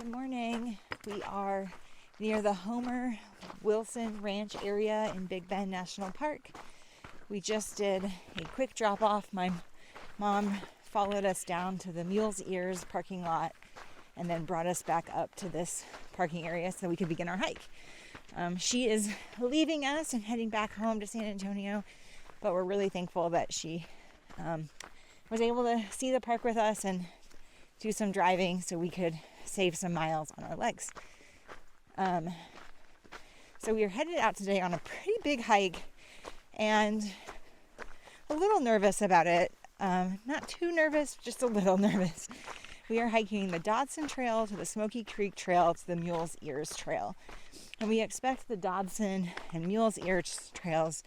Good morning. We are near the Homer Wilson Ranch area in Big Bend National Park. We just did a quick drop off. My mom followed us down to the Mule's Ears parking lot and then brought us back up to this parking area so we could begin our hike. She is leaving us and heading back home to San Antonio, but we're really thankful that she was able to see the park with us and do some driving so we could save some miles on our legs. So we are headed out today on a pretty big hike and a little nervous about it. Not too nervous, just a little nervous. We are hiking the Dodson Trail to the Smoky Creek Trail to the Mule's Ears Trail. And we expect the Dodson and Mule's Ears trails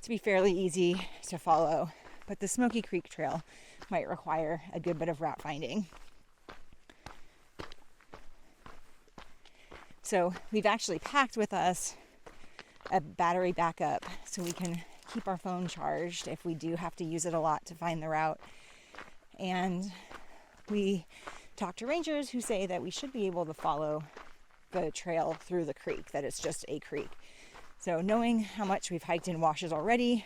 to be fairly easy to follow, but the Smoky Creek Trail might require a good bit of route finding. So we've actually packed with us a battery backup so we can keep our phone charged if we do have to use it a lot to find the route. And we talked to rangers who say that we should be able to follow the trail through the creek, that it's just a creek. So knowing how much we've hiked in washes already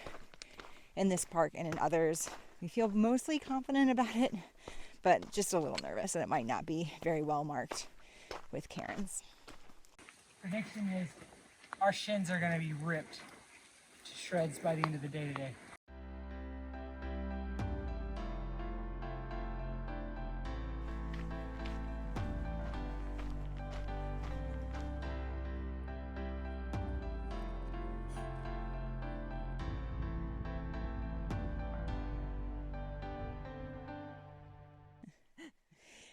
in this park and in others, we feel mostly confident about it, but just a little nervous that it might not be very well marked with cairns. Prediction is our shins are going to be ripped to shreds by the end of the day today.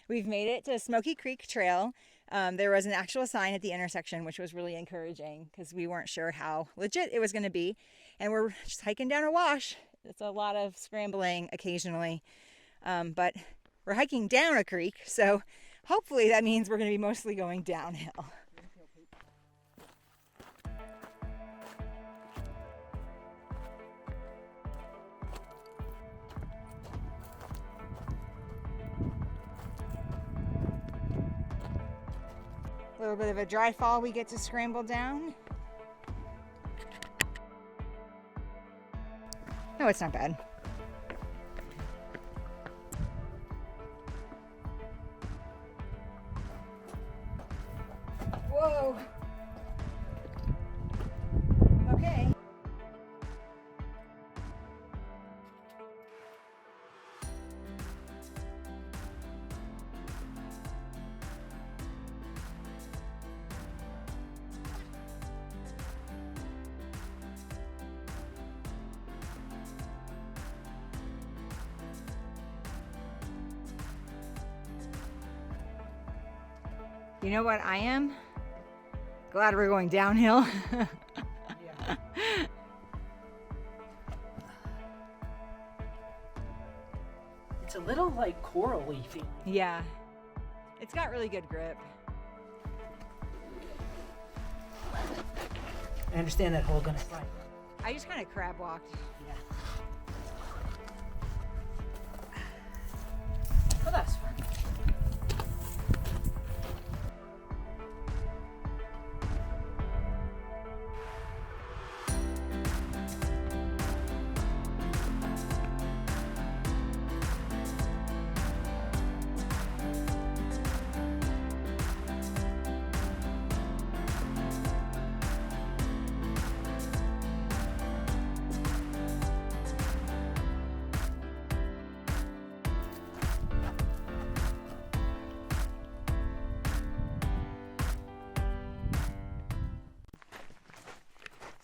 We've made it to Smoky Creek Trail. There was an actual sign at the intersection, which was really encouraging because we weren't sure how legit it was going to be. And we're just hiking down a wash. It's a lot of scrambling occasionally, but we're hiking down a creek. So hopefully that means we're going to be mostly going downhill. A little bit of a dry fall we get to scramble down. No, it's not bad. Whoa. Okay. You know what I am? Glad we're going downhill. Yeah. It's a little like coral leafy. Yeah. It's got really good grip. I understand that hole gonna slide. I just kind of crab walked. Yeah. Oh, that's fun.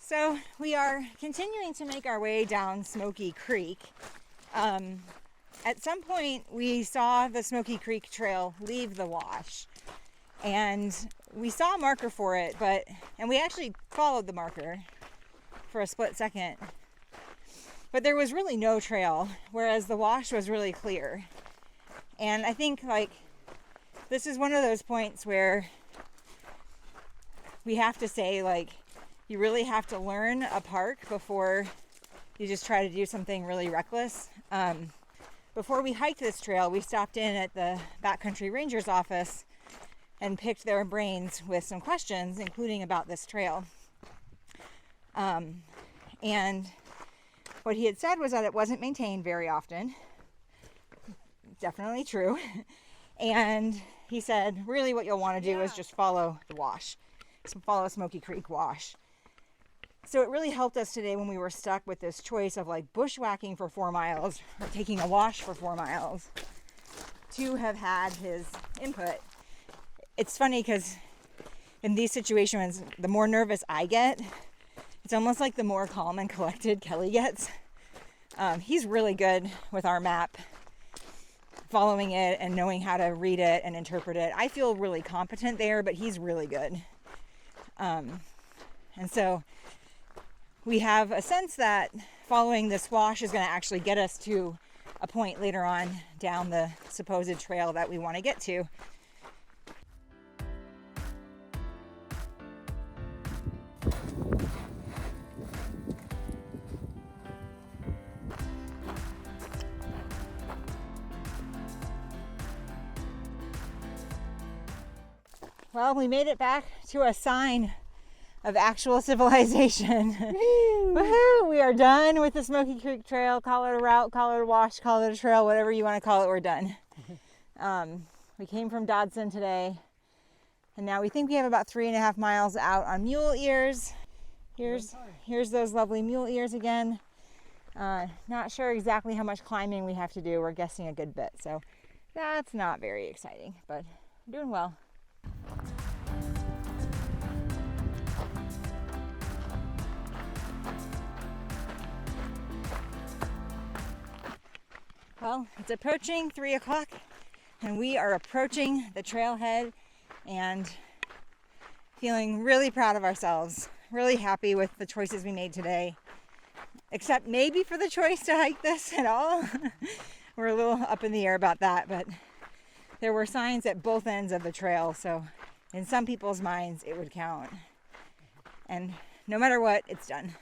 So we are continuing to make our way down Smoky Creek. At some point we saw the Smoky Creek Trail leave the wash and we saw a marker for it, and we actually followed the marker for a split second, but there was really no trail, whereas the wash was really clear. And I think this is one of those points where we have to say you really have to learn a park before you just try to do something really reckless. Before we hiked this trail, we stopped in at the Backcountry Ranger's office and picked their brains with some questions, including about this trail. And what he had said was that it wasn't maintained very often. Definitely true. And he said, really what you'll want to do is just follow the wash. So follow Smoky Creek wash. So it really helped us today when we were stuck with this choice of like bushwhacking for 4 miles or taking a wash for 4 miles to have had his input. It's funny because in these situations, the more nervous I get, it's almost like the more calm and collected Kelly gets. He's really good with our map, following it and knowing how to read it and interpret it. I feel really competent there, but he's really good. And so we have a sense that following this wash is going to actually get us to a point later on down the supposed trail that we want to get to. Well, we made it back to a sign of actual civilization. Woohoo! We are done with the Smoky Creek Trail. Call it a route, call it a wash, call it a trail, whatever you want to call it, we're done. We came from Dodson today, and now we think we have about 3.5 miles out on Mule Ears. Here's those lovely mule ears again. Not sure exactly how much climbing we have to do. We're guessing a good bit, so that's not very exciting, but I'm doing well. Well, it's approaching 3 o'clock and we are approaching the trailhead and feeling really proud of ourselves, really happy with the choices we made today, except maybe for the choice to hike this at all. We're a little up in the air about that, but there were signs at both ends of the trail, so in some people's minds it would count. And no matter what, it's done.